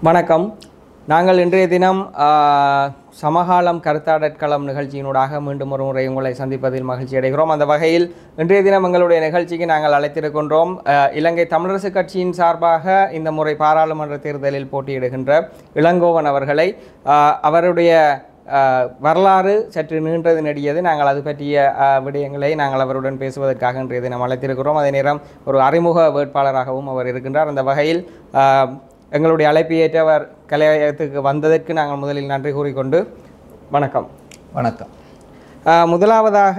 வணக்கம். நாங்கள் இன்றைய தினம் சமகாலம் கருத்தாடற்களம் நிகழ்ச்சியினூடாக மீண்டும் ஒரு முறை உங்களை சந்திப்பதில் மகிழ்ச்சி அடைகிறோம். அந்த வகையில் இன்றைய தினம் எங்களுடைய நிகழ்ச்சிக்கு நாங்கள் அழைத்திருக்கின்றோம் இலங்கை தமிழரசுக் கட்சியின் சார்பாக இந்த முறை பாராளுமன்ற தேர்தலில் போட்டியிடுகின்ற இளங்கோவன் அவர்களை. அவருடைய வரலாறு சற்று நீண்டது நெடியது. நாங்கள் அது பற்றிய விடயங்களை நாங்கள் அவருடன் பேசுவதற்காக இன்றைய தினம் அழைத்திருக்கிறோம். அதே நேரம் ஒரு அறிமுக வேட்பாளராகவும் அவர் இருக்கின்றார். அந்த வகையில் எங்களுடைய அழைப்பை ஏற்றவர் கலையகத்துக்கு வந்ததற்கு நாங்கள் முதலில் நன்றி கூறிக்கொண்டு வணக்கம். வணக்கம். முதலாவதாக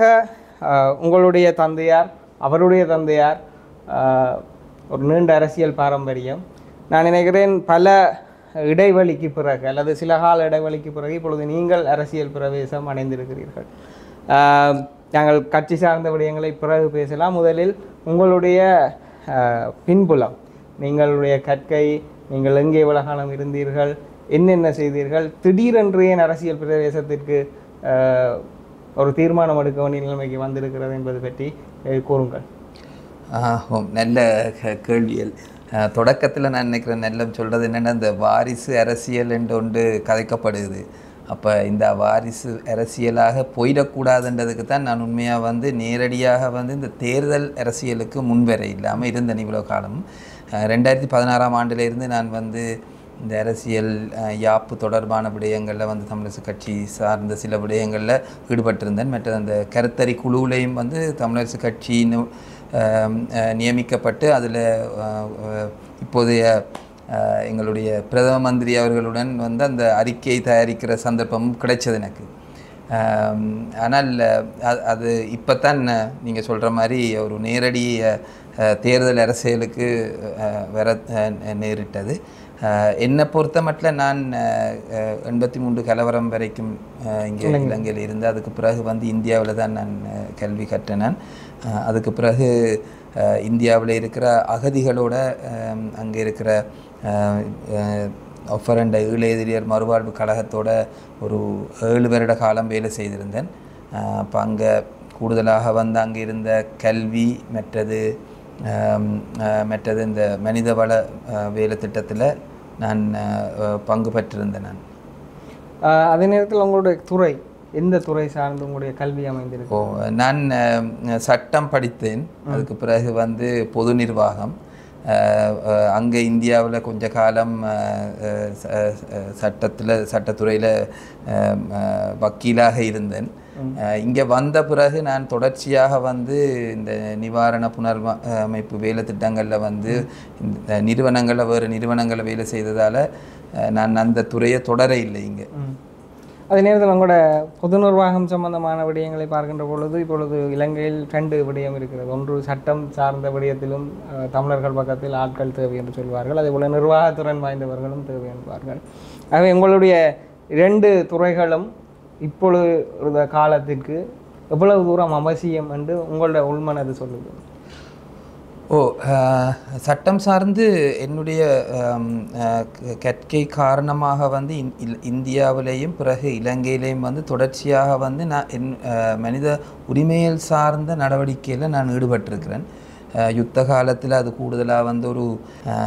உங்களுடைய தந்தையார், அவருடைய தந்தையார் ஒரு நீண்ட அரசியல் பாரம்பரியம். நான் நினைக்கிறேன் பல இடைவெளிக்கு பிறகு அல்லது சில கால இடைவெளிக்கு பிறகு இப்பொழுது நீங்கள் அரசியல் பிரவேசம் அடைந்திருக்கிறீர்கள். நாங்கள் கட்சி சார்ந்த விடயங்களை பிறகு பேசலாம். முதலில் உங்களுடைய பின்புலம், நீங்களுடைய கற்கை, நீங்கள் எங்கே எவ்வளவு காலம் இருந்தீர்கள், என்னென்ன செய்தீர்கள், திடீரென்று ஏன் அரசியல் பிரவேசத்திற்கு ஒரு தீர்மானம் எடுக்க வேண்டிய நிலைமைக்கு வந்திருக்கிறது என்பது பற்றி கூறுங்கள். நல்ல கேள்வியல். தொடக்கத்தில் நான் நினைக்கிறேன் நெல்லம் சொல்கிறது என்னென்னா, இந்த வாரிசு அரசியல் என்று ஒன்று கதைக்கப்படுது. அப்போ இந்த வாரிசு அரசியலாக போயிடக்கூடாதுன்றதுக்கு தான் நான் உண்மையாக நேரடியாக இந்த தேர்தல் அரசியலுக்கு முன்வர இல்லாமல் இருந்தேன் இவ்வளோ காலம். 2016ஆம் ஆண்டிலிருந்து நான் இந்த அரசியல் யாப்பு தொடர்பான விடயங்களில் தமிழரசு கட்சி சார்ந்த சில விடயங்களில் ஈடுபட்டிருந்தேன். மற்ற அந்த கருத்தறி குழுவிலையும் தமிழரசு கட்சின்னு நியமிக்கப்பட்டு அதில் இப்போதைய எங்களுடைய பிரதம மந்திரி அவர்களுடன் அந்த அறிக்கையை தயாரிக்கிற சந்தர்ப்பமும் கிடைச்சது எனக்கு. ஆனால் அது இப்போ தான் நீங்கள் சொல்கிற மாதிரி ஒரு நேரடி தேர்தல் அரசியலுக்கு வர நேரிட்டது. என்னை பொறுத்த மட்டும் நான் 83 கலவரம் வரைக்கும் இங்கே இலங்கையில் இருந்து அதுக்கு பிறகு இந்தியாவில் தான் நான் கல்வி கற்றேன். நான் அதுக்கு பிறகு இந்தியாவில் இருக்கிற அகதிகளோட அங்கே இருக்கிற ஒஃபர் அண்ட் ஈழெதிரியர் மறுவாழ்வு கழகத்தோட ஒரு 7 வருட காலம் வேலை செய்திருந்தேன். அப்போ அங்கே கூடுதலாக அங்கே இருந்த கல்வி மற்றது இந்த மனிதவள வேலை திட்டத்தில் நான் பங்கு பெற்றிருந்தேன். நான் அதே நேரத்தில் உங்களுடைய துறை எந்த துறை சார்ந்து உங்களுடைய கல்வி அமைந்திருக்கு? நான் சட்டம் படித்தேன். அதுக்கு பிறகு பொது நிர்வாகம். அங்கே இந்தியாவில் கொஞ்ச காலம் சட்டத்துறையில் வக்கீலாக இருந்தேன். இங்கே வந்த பிறகு நான் தொடர்ச்சியாக இந்த நிவாரண புனரமைப்பு வேலை திட்டங்களில் இந்த நிறுவனங்களில் வேறு நிறுவனங்களில் வேலை செய்ததால் நான் அந்த துறையை தொடர இல்லை இங்கே. அதே நேரத்தில் உங்களோட பொது நிர்வாகம் சம்பந்தமான விடயங்களை பார்க்கின்ற இப்பொழுது இலங்கையில் 2 விடயம் இருக்கிறது. ஒன்று சட்டம் சார்ந்த விடயத்திலும் தமிழர்கள் பக்கத்தில் ஆட்கள் தேவை என்று சொல்வார்கள். அதே போல் நிர்வாகத்துடன் வாய்ந்தவர்களும் தேவை என்பார்கள். ஆகவே உங்களுடைய 2 துறைகளும் இப்பொழுது காலத்திற்கு எவ்வளவு தூரம் அவசியம் என்று உங்களோட உள்மனது சொல்லுது? சட்டம் சார்ந்து என்னுடைய கற்கை காரணமாக இந்தியாவிலேயும் பிறகு இலங்கையிலேயும் தொடர்ச்சியாக நான் மனித உரிமைகள் சார்ந்த நடவடிக்கையில் நான் ஈடுபட்டிருக்கிறேன். யுத்த காலத்தில் அது கூடுதலாக ஒரு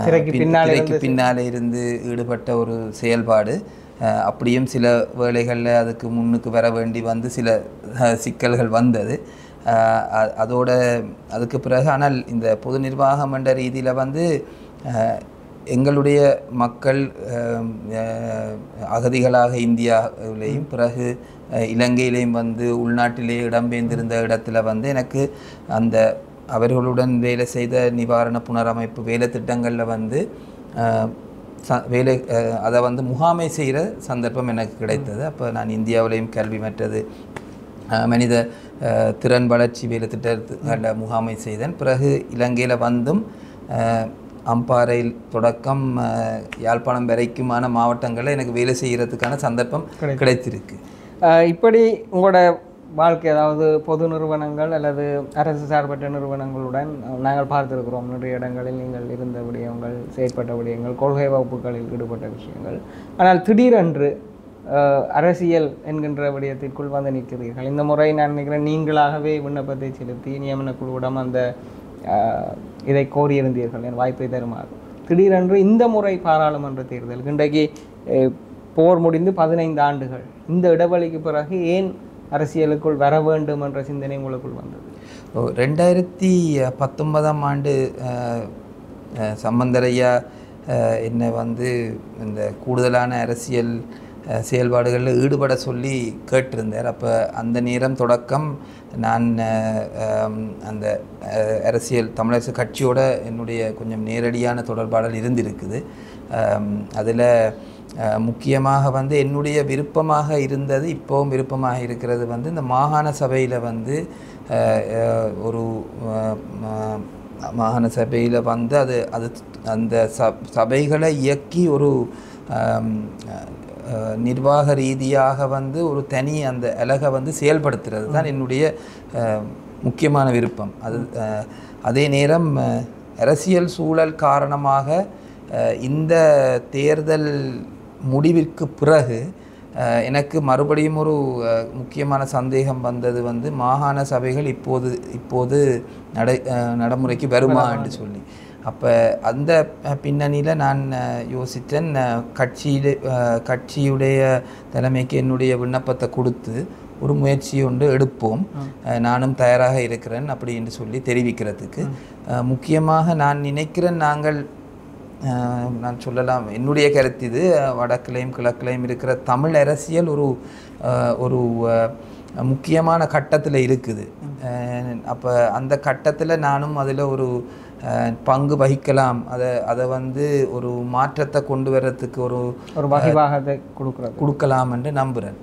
திரைக்கு பின்னாலே இருந்து ஈடுபட்ட ஒரு செயல்பாடு. அப்படியும் சில வேளைகளில் அதுக்கு முன்னுக்கு வர வேண்டி சில சிக்கல்கள் வந்தது. அதுக்கு பிறகு ஆனால் இந்த பொது நிர்வாகம் என்ற ரீதியில் எங்களுடைய மக்கள் அகதிகளாக இந்தியாவிலேயும் பிறகு இலங்கையிலேயும் உள்நாட்டிலேயே இடம்பெயர்ந்திருந்த இடத்துல எனக்கு அந்த அவர்களுடன் வேலை செய்த நிவாரண புனரமைப்பு வேலை திட்டங்களில் வேலை அதை முகாமை செய்கிற சந்தர்ப்பம் எனக்கு கிடைத்தது. அப்போ நான் இந்தியாவிலேயும் கல்வி மற்றது மனித திறன் வளர்ச்சி வேலை திட்டங்களில் முகாமை செய்தேன். பிறகு இலங்கையில் அம்பாறையில் தொடக்கம் யாழ்ப்பாணம் வரைக்குமான மாவட்டங்களில் எனக்கு வேலை செய்கிறதுக்கான சந்தர்ப்பம் கிடைத்திருக்கு. இப்படி உங்களோட வாழ்க்கை, அதாவது பொது நிறுவனங்கள் அல்லது அரசு சார்பற்ற நிறுவனங்களுடன் நாங்கள் பார்த்துருக்கிறோம். நிறைய இடங்களில் நீங்கள் இருந்த விடயங்கள், செயற்பட்ட விடயங்கள், கொள்கை வகுப்புகளில் ஈடுபட்ட விஷயங்கள். ஆனால் திடீரென்று அரசியல் என்கின்ற விடயத்திற்குள் நிற்கிறீர்கள். இந்த முறை நான் நினைக்கிறேன் நீங்களாகவே விண்ணப்பத்தை செலுத்தி நியமன குழுவிடம் இதை கோரியிருந்தீர்கள், என் வாய்ப்பை தருமாறு. திடீரென்று இந்த முறை பாராளுமன்ற தேர்தல் இன்றைக்கு போர் முடிந்து 15 ஆண்டுகள், இந்த இடைவெளிக்கு பிறகு ஏன் அரசியலுக்குள் வர வேண்டும் என்ற சிந்தனை உங்களுக்குள் வந்தது? 2019ஆம் ஆண்டு சம்பந்தரையா என்னை இந்த கூடுதலான அரசியல் செயல்பாடுகளில் ஈடுபட சொல்லி கேட்டிருந்தார். அப்போ அந்த நேரம் தொடக்கம் நான் அந்த அரசியல் தமிழரசு கட்சியோட என்னுடைய கொஞ்சம் நேரடியான தொடர்பாடல் இருந்திருக்குது. அதில் முக்கியமாக என்னுடைய விருப்பமாக இருந்தது, இப்போவும் விருப்பமாக இருக்கிறது இந்த மாகாண சபையில் ஒரு மாகாண சபையில் அது அந்த சபைகளை இயக்கி ஒரு நிர்வாக ரீதியாக ஒரு தனி அந்த அலகை செயல்படுத்துறது தான் என்னுடைய முக்கியமான விருப்பம். அதே நேரம் அரசியல் சூழல் காரணமாக இந்த தேர்தல் முடிவிற்கு பிறகு எனக்கு மறுபடியும் ஒரு முக்கியமான சந்தேகம் வந்தது மாகாண சபைகள் இப்போது நடைமுறைக்கு வருமா என்று சொல்லி. அப்போ அந்த பின்னணியில் நான் யோசித்தேன், கட்சியுடைய தலைமைக்கு என்னுடைய விண்ணப்பத்தை கொடுத்து ஒரு முயற்சி ஒன்று எடுப்போம், நானும் தயாராக இருக்கிறேன் அப்படி என்று சொல்லி தெரிவிக்கிறதுக்கு. முக்கியமாக நான் நினைக்கிறேன், நான் சொல்லலாம், என்னுடைய கருத்து இது, வடக்கிலையும் கிழக்கிலையும் இருக்கிற தமிழ் அரசியல் ஒரு முக்கியமான கட்டத்தில் இருக்குது. அப்போ அந்த கட்டத்தில் நானும் அதில் ஒரு பங்கு வகிக்கலாம், அதை ஒரு மாற்றத்தை கொண்டு வர்றதுக்கு ஒரு வகைவாகத்தை கொடுக்கலாம் என்று நம்புகிறேன்.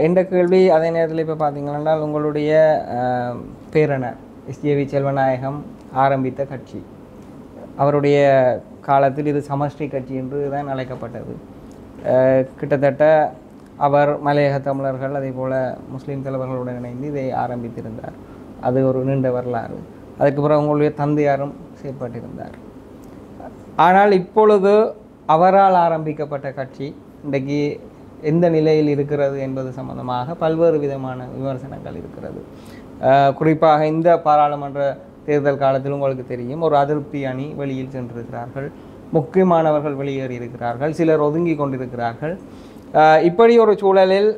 என்ற கேள்வி அதே நேரத்தில் இப்போ பார்த்தீங்கன்னா உங்களுடைய பேரனர் எஸ்ஜேவி செல்வநாயகம் ஆரம்பித்த கட்சி, அவருடைய காலத்தில் இது சமஷ்டி கட்சி என்று தான் அழைக்கப்பட்டது. கிட்டத்தட்ட அவர் மலையக தமிழர்கள் அதே போல் முஸ்லீம் தலைவர்களுடன் இணைந்து இதை ஆரம்பித்திருந்தார். அது ஒரு நீண்ட வரலாறு. அதுக்கு பிறகு உங்களுடைய தந்தையாரும் செயற்பட்டிருந்தார். ஆனால் இப்பொழுது அவரால் ஆரம்பிக்கப்பட்ட கட்சி இன்றைக்கு எந்த நிலையில் இருக்கிறது என்பது சம்பந்தமாக பல்வேறு விதமான விமர்சனங்கள் இருக்கிறது. குறிப்பாக இந்த பாராளுமன்ற தேர்தல் காலத்தில் உங்களுக்கு தெரியும், ஒரு அதிருப்தி அணி வெளியில் சென்றிருக்கிறார்கள், முக்கியமானவர்கள் வெளியேறி இருக்கிறார்கள், சிலர் ஒதுங்கி கொண்டிருக்கிறார்கள். இப்படி ஒரு சூழலில்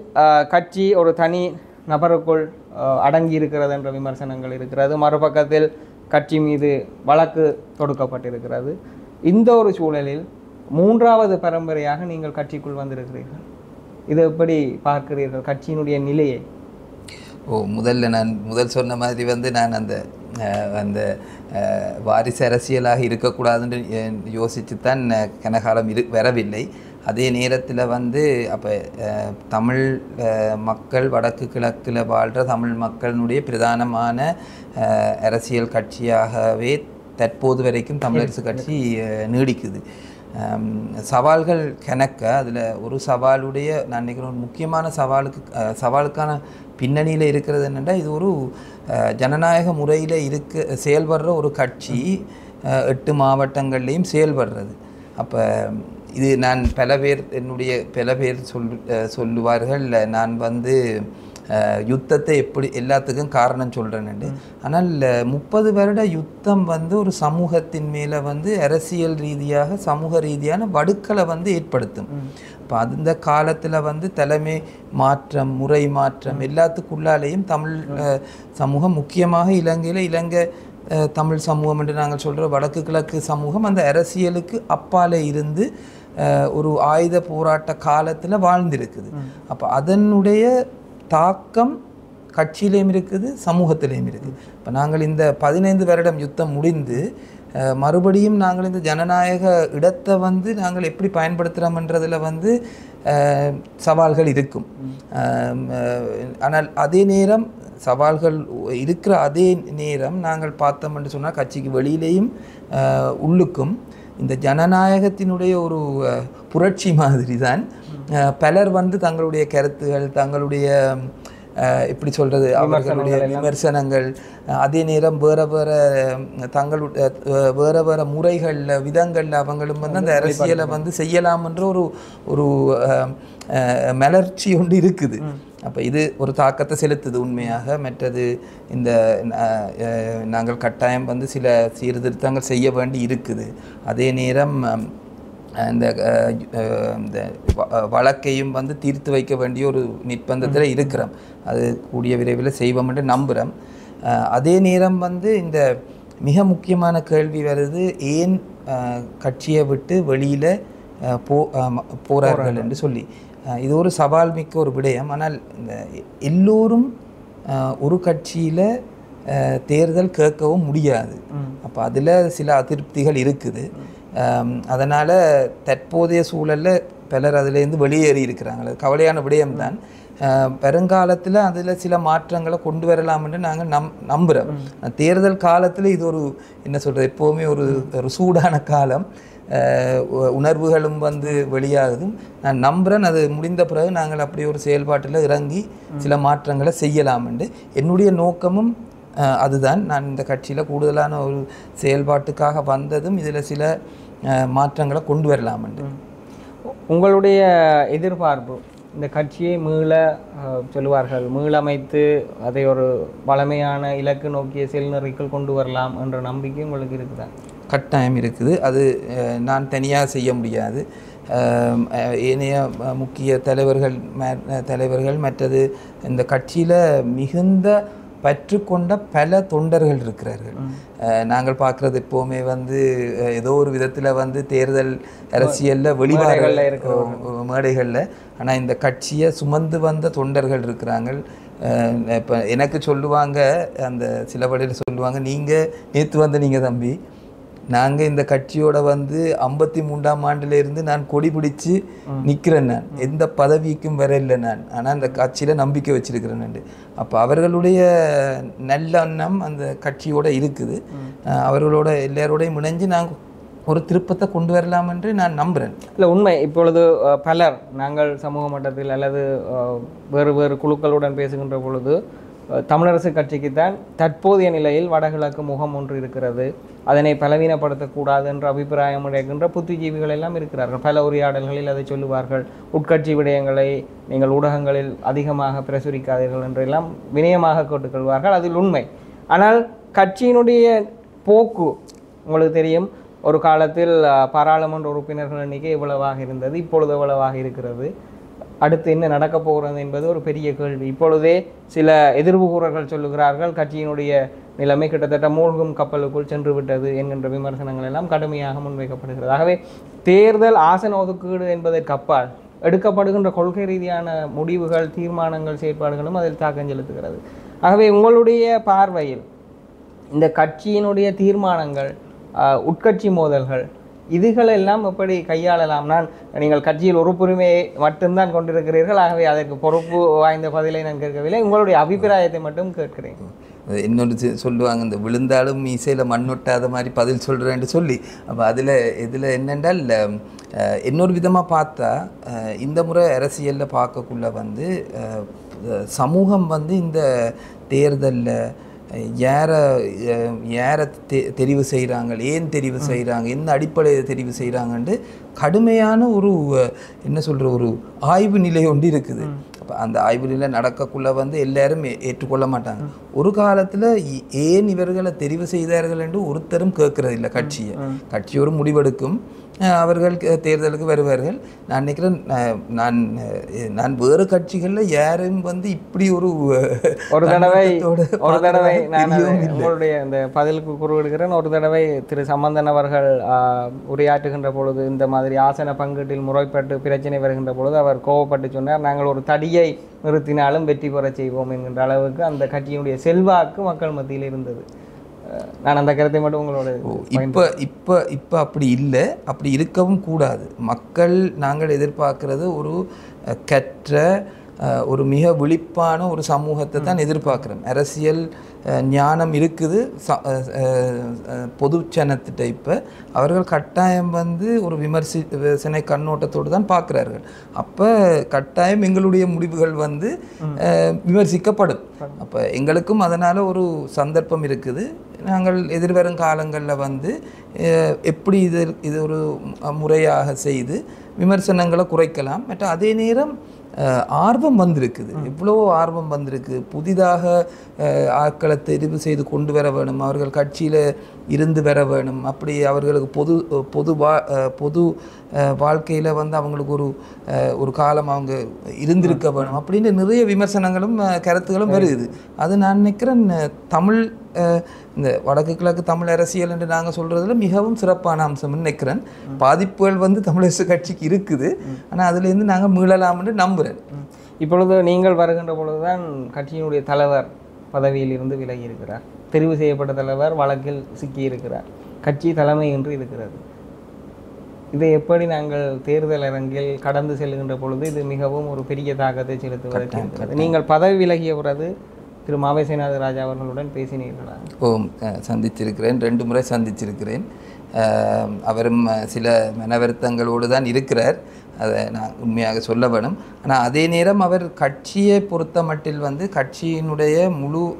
கட்சி ஒரு தனி நபருக்குள் அடங்கி இருக்கிறது என்ற விமர்சனங்கள் இருக்கிறது. மறுபக்கத்தில் கட்சி மீது வழக்கு தொடுக்கப்பட்டிருக்கிறது. இந்த ஒரு சூழலில் 3வது பரம்பரையாக நீங்கள் கட்சிக்குள் வந்திருக்கிறீர்கள். இதை எப்படி பார்க்கிறீர்கள், கட்சியினுடைய நிலையை? முதல் சொன்ன மாதிரி நான் அந்த வாரிசு அரசியலாக இருக்கக்கூடாதுன்னு யோசித்து தான் கனகாலம் வரவில்லை. அதே நேரத்தில் அப்போ தமிழ் மக்கள் வடக்கு கிழக்கில் வாழ்கிற தமிழ் மக்களினுடைய பிரதானமான அரசியல் கட்சியாகவே தற்போது வரைக்கும் தமிழரசு கட்சி நீடிக்குது. சவால்கள் கணக்க அதில் ஒரு சவாலுடைய நான் நினைக்கிறேன் ஒரு முக்கியமான சவாலுக்கான பின்னணியில் இருக்கிறது என்னென்னா, இது ஒரு ஜனநாயக முறையில் செயல்படுற ஒரு கட்சி 8 மாவட்டங்கள்லேயும் செயல்படுறது. அப்போ இது நான் பல பேர் சொல்லுவார்கள் நான் யுத்தத்தை எப்படி எல்லாத்துக்கும் காரணம் சொல்கிறேன்னு. ஆனால் 30 வருட யுத்தம் ஒரு சமூகத்தின் மேலே அரசியல் ரீதியாக சமூக ரீதியான வடுக்களை ஏற்படுத்தும். இப்போ அந்த காலத்தில் தலைமை மாற்றம் முறை மாற்றம் எல்லாத்துக்குள்ளாலேயும் தமிழ் சமூகம், முக்கியமாக இலங்கை தமிழ் சமூகம் என்று நாங்கள் சொல்கிற வடக்கு கிழக்கு சமூகம் அந்த அரசியலுக்கு அப்பாலே இருந்து ஒரு ஆயுத போராட்ட காலத்தில் வாழ்ந்திருக்குது. அப்போ அதனுடைய தாக்கம் கட்சியிலையும் இருக்குது, சமூகத்திலையும் இருக்குது. இப்போ நாங்கள் இந்த 15 வருடம் யுத்தம் முடிந்து மறுபடியும் நாங்கள் இந்த ஜனநாயக இடத்தை நாங்கள் எப்படி பயன்படுத்துகிறோம்ன்றதில் சவால்கள் இருக்கும். ஆனால் அதே நேரம் சவால்கள் இருக்கிற அதே நேரம் நாங்கள் பார்த்தோம்னு சொன்னால் கட்சிக்கு வெளியிலேயும் உள்ளுக்கும் இந்த ஜனநாயகத்தினுடைய ஒரு புரட்சி மாதிரி தான் பலர் தங்களுடைய கருத்துகள் தங்களுடைய எப்படி சொல்கிறது அவர்களுடைய விமர்சனங்கள், அதே நேரம் வேறு வேறு தங்களுடைய வேறு வேறு முறைகளில் விதங்களில் அவங்களும் வந்து அந்த அரசியலை வந்து செய்யலாம்ன்ற ஒரு மலர்ச்சி ஒன்று இருக்குது. அப்போ இது ஒரு தாக்கத்தை செலுத்துது உண்மையாக. மற்றது இந்த நாங்கள் கட்டாயம் வந்து சில சீர்திருத்தங்கள் செய்ய வேண்டி இருக்குது. அதே நேரம் இந்த வழக்கையும் வந்து தீர்த்து வைக்க வேண்டிய ஒரு நிர்பந்தத்தில் இருக்கிறோம். அது கூடிய விரைவில் செய்வோம் என்று நம்புகிறோம். அதே நேரம் வந்து இந்த மிக முக்கியமான கேள்வி வருது, ஏன் கட்சியை விட்டு வெளியில் போகிறார்கள் என்று சொல்லி. இது ஒரு சவால் மிக்க ஒரு விடயம். ஆனால் இந்த எல்லோரும் ஒரு கட்சியில் தேர்தல் கேட்கவும் முடியாது. அப்போ அதில் சில அதிருப்திகள் இருக்குது. அதனால் தற்போதைய சூழலில் பலர் அதிலேருந்து வெளியேறி இருக்கிறாங்க. அது கவலையான விடயம்தான். வருங்காலத்தில் அதில் சில மாற்றங்களை கொண்டு வரலாம் என்று நாங்கள் நம்புகிறோம். தேர்தல் காலத்தில் இது ஒரு என்ன சொல்கிறது, எப்போவுமே ஒரு சூடான காலம். உணர்வுகளும் வந்து வெளியாகுது. நான் நம்புகிறேன் அது முடிந்த பிறகு நாங்கள் அப்படி ஒரு செயல்பாட்டில் இறங்கி சில மாற்றங்களை செய்யலாம் என்று. என்னுடைய நோக்கமும் அதுதான். நான் இந்த கட்சியில் கூடுதலான ஒரு செயல்பாட்டுக்காக வந்ததும் இதில் சில மாற்றங்களை கொண்டு வரலாம் என்று. உங்களுடைய எதிர்பார்ப்பு, இந்த கட்சியை சொல்லுவார்கள் மீளமைத்து அதை ஒரு வளமையான இலக்கு நோக்கிய செயல்நெறிக்குள் கொண்டு வரலாம் என்ற நம்பிக்கை உங்களுக்கு இருக்குதா? கட்டாயம் இருக்குது. அது நான் தனியாக செய்ய முடியாது. ஏனைய முக்கிய தலைவர்கள் மற்றது இந்த கட்சியில் மிகுந்த பற்றுக்கொண்ட பல தொண்டர்கள் இருக்கிறார்கள். நாங்கள் பார்க்குறது எப்போவுமே வந்து ஏதோ ஒரு விதத்தில் வந்து தேர்தல் அரசியலில் வெளிவாரங்களில் இருக்கிற மேடைகளில், ஆனால் இந்த கட்சியை சுமந்து வந்த தொண்டர்கள் இருக்கிறாங்க. இப்போ எனக்கு சொல்லுவாங்க, அந்த சில வழியில் சொல்லுவாங்க, நீங்கள் நேற்று வந்து நீங்கள் தம்பி, நாங்கள் இந்த கட்சியோட வந்து 53ஆம் ஆண்டிலிருந்து நான் கொடி பிடிச்சி நிற்கிறேன். நான் எந்த பதவிக்கும் வர இல்லை நான், ஆனால் அந்த கட்சியில் நம்பிக்கை வச்சிருக்கிறேன். அப்போ அவர்களுடைய நல்லெண்ணம் அந்த கட்சியோட இருக்குது. அவர்களோட எல்லாரோடையும் இணைஞ்சு நாங்கள் ஒரு திருப்பத்தை கொண்டு வரலாம் என்று நான் நம்புகிறேன். இல்லை, உண்மை. இப்பொழுது பலர் நாங்கள் சமூக மட்டத்தில் அல்லது வேறு வேறு குழுக்களுடன் பேசுகின்ற பொழுது தமிழரசு கட்சிக்குத்தான் தற்போதைய நிலையில் வடகிழக்கு முகம் ஒன்று இருக்கிறது, அதனை பலவீனப்படுத்தக்கூடாது என்ற அபிப்பிராயம் அடைகின்ற புத்திஜீவிகள் எல்லாம் இருக்கிறார்கள். பல உரையாடல்களில் அதை சொல்லுவார்கள். உட்கட்சி விடயங்களை நீங்கள் ஊடகங்களில் அதிகமாக பிரசுரிக்காதீர்கள் என்றெல்லாம் வினயமாக கேட்டுக்கொள்வார்கள். அதில் உண்மை. ஆனால் கட்சியினுடைய போக்கு உங்களுக்கு தெரியும். ஒரு காலத்தில் பாராளுமன்ற உறுப்பினர்கள் எண்ணிக்கை எவ்வளவாக இருந்தது, இப்பொழுது எவ்வளவாக இருக்கிறது, அடுத்து என்ன நடக்கப் போகிறது என்பது ஒரு பெரிய கேள்வி. இப்பொழுதே சில எதிர்ப்புகூறர்கள் சொல்லுகிறார்கள், கட்சியினுடைய நிலைமை கிட்டத்தட்ட மூழ்கும் கப்பலுக்குள் சென்று விட்டது என்கின்ற விமர்சனங்கள் எல்லாம் கடுமையாக முன்வைக்கப்படுகிறது. ஆகவே தேர்தல் ஆசன ஒதுக்கீடு என்பதற்கு அப்பால் எடுக்கப்படுகின்ற கொள்கை ரீதியான முடிவுகள், தீர்மானங்கள், செயற்பாடுகளும் அதில் தாக்கம் செலுத்துகிறது. ஆகவே உங்களுடைய பார்வையில் இந்த கட்சியினுடைய தீர்மானங்கள், உட்கட்சி மோதல்கள், இதுகளெல்லாம் எப்படி கையாளலாம்? நீங்கள் கட்சியில் உறுப்புரிமையை மட்டும்தான் கொண்டிருக்கிறீர்கள், ஆகவே அதற்கு பொறுப்பு வாய்ந்த பதிலை நான் கேட்கவில்லை, உங்களுடைய அபிப்பிராயத்தை மட்டும் கேட்கிறேன். இன்னொன்று சொல்லுவாங்க, இந்த விழுந்தாலும் மீசையில் மண்ணொட்டாத மாதிரி பதில் சொல்கிறேன்னு சொல்லி. அப்போ இதில் என்னென்றால் இன்னொரு விதமாக பார்த்தா இந்த முறை அரசியலில் பார்க்கக்குள்ள வந்து சமூகம் வந்து இந்த தேர்தலில் யாரை தெரிவு செய்கிறாங்க, ஏன் தெரிவு செய்கிறாங்க, எந்த அடிப்படையை தெரிவு செய்கிறாங்கன்ட்டு கடுமையான ஒரு என்ன சொல்கிற ஒரு ஆய்வு நிலை ஒன்று இருக்குது. அப்போ அந்த ஆய்வு நிலை நடக்கக்குள்ள வந்து எல்லாரும் ஏற்றுக்கொள்ள மாட்டாங்க. ஒரு காலத்தில் ஏன் இவர்களை தெரிவு செய்தார்கள் என்று ஒருத்தரும் கேட்கறது இல்லை. கட்சி ஒரு முடிவெடுக்கும், அவர்கள் தேர்தலுக்கு வருவார்கள். நான் நினைக்கிறேன், நான் வேறு கட்சிகளில் யாரும் வந்து இப்படி ஒரு தடவை நான் உங்களுடைய இந்த பதிலுக்கு குறுவிடுகிறேன். ஒரு தடவை திரு சம்பந்தன் அவர்கள் உரையாற்றுகின்ற பொழுது இந்த மாதிரி ஆசன பங்கீட்டில் முறைப்பட்டு பிரச்சனை வருகின்ற பொழுது அவர் கோவப்பட்டு சொன்னார், நாங்கள் ஒரு தடியை நிறுத்தினாலும் வெற்றி பெற செய்வோம் என்கின்ற அளவுக்கு அந்த கட்சியினுடைய செல்வாக்கு மக்கள் மத்தியில் இருந்தது. நான் அந்த கருத்தை மட்டும் உங்களோட இப்போ அப்படி இல்லை, அப்படி இருக்கவும் கூடாது. மக்கள் நாங்கள் எதிர்பார்க்கிறது ஒரு கற்ற ஒரு மிக விழிப்பான ஒரு சமூகத்தை தான் எதிர்பார்க்குறோம். அரசியல் ஞானம் இருக்குது பொதுச்சனத்திட்ட. இப்போ அவர்கள் கட்டாயம் வந்து ஒரு விமர்சனை கண்ணோட்டத்தோடு தான் பார்க்குறார்கள். அப்போ கட்டாயம் எங்களுடைய முடிவுகள் வந்து விமர்சிக்கப்படும். அப்போ எங்களுக்கும் அதனால் ஒரு சந்தர்ப்பம் இருக்குது. நாங்கள் எதிர்வரும் காலங்களில் வந்து எப்படி இது ஒரு முறையாக செய்து விமர்சனங்களை குறைக்கலாம். மற்ற அதே நேரம் ஆர்வம் வந்திருக்குது, இவ்வளோ ஆர்வம் வந்திருக்கு. புதிதாக ஆட்களை தெரிவு செய்து கொண்டு வர வேணும், அவர்கள் கட்சியில் இருந்து வர வேணும், அப்படி அவர்களுக்கு பொது வாழ்க்கையில் வந்து அவங்களுக்கு ஒரு காலம் அவங்க இருந்திருக்க வேணும் அப்படின்னு நிறைய விமர்சனங்களும் கருத்துகளும் வருது. அது நான் நினைக்கிறேன் தமிழ் இந்த வடக்கு கிழக்கு தமிழ் அரசியல் என்று நாங்கள் சொல்கிறதுல மிகவும் சிறப்பான அம்சம்னு நினைக்கிறேன். பாதிப்புகள் வந்து தமிழரசு கட்சிக்கு இருக்குது, ஆனால் அதுலேருந்து நாங்கள் மீளலாம்னு நம்புகிறேன். இப்பொழுது நீங்கள் வருகின்ற பொழுதுதான் கட்சியினுடைய தலைவர் பதவியில் இருந்து விலகி இருக்கிறார். தெரிவு செய்யப்பட்ட தலைவர் வழக்கில் சிக்கியிருக்கிறார். கட்சி தலைமை என்று இருக்கிறது. இதை எப்படி நாங்கள் தேர்தல் அரங்கில் கடந்து செல்கின்ற பொழுது இது மிகவும் ஒரு பெரிய தாக்கத்தை செலுத்துவதற்கு இருக்கிறது. நீங்கள் பதவி விலகிய பிறகு திரு மாவை சேனாதிராஜா அவர்களுடன் பேசினீர்களா? சந்திச்சிருக்கிறேன், 2 முறை சந்திச்சிருக்கிறேன். அவரும் சில மனவருத்தங்களோடு தான் இருக்கிறார், அதை நான் உண்மையாக சொல்ல வேணும். ஆனால் அதே நேரம் அவர் கட்சியை பொறுத்த மட்டில் வந்து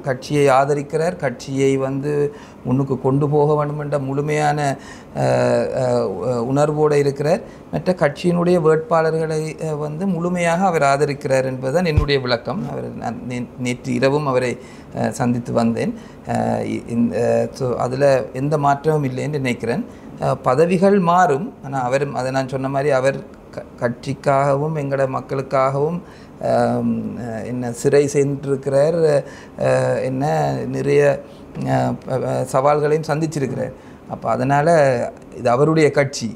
கட்சியை ஆதரிக்கிறார், கட்சியை வந்து முன்னுக்கு கொண்டு போக வேண்டும் என்ற முழுமையான உணர்வோடு இருக்கிறார். மற்ற கட்சியினுடைய வேட்பாளர்களை வந்து முழுமையாக அவர் ஆதரிக்கிறார் என்பதுதான் என்னுடைய விளக்கம். அவர் நேற்று இரவும் அவரை சந்தித்து வந்தேன். ஸோ அதில் எந்த மாற்றமும் இல்லைன்னு நினைக்கிறேன். பதவிகள் மாறும், ஆனால் அவரும் அதை நான் சொன்ன மாதிரி அவர் கட்சிக்காகவும் எங்களோட மக்களுக்காகவும் என்ன சிறை சென்றிருக்கிறார், என்ன நிறைய சவால்களையும் சந்திச்சிருக்கிறார். அப்போ அதனால் இது அவருடைய கட்சி,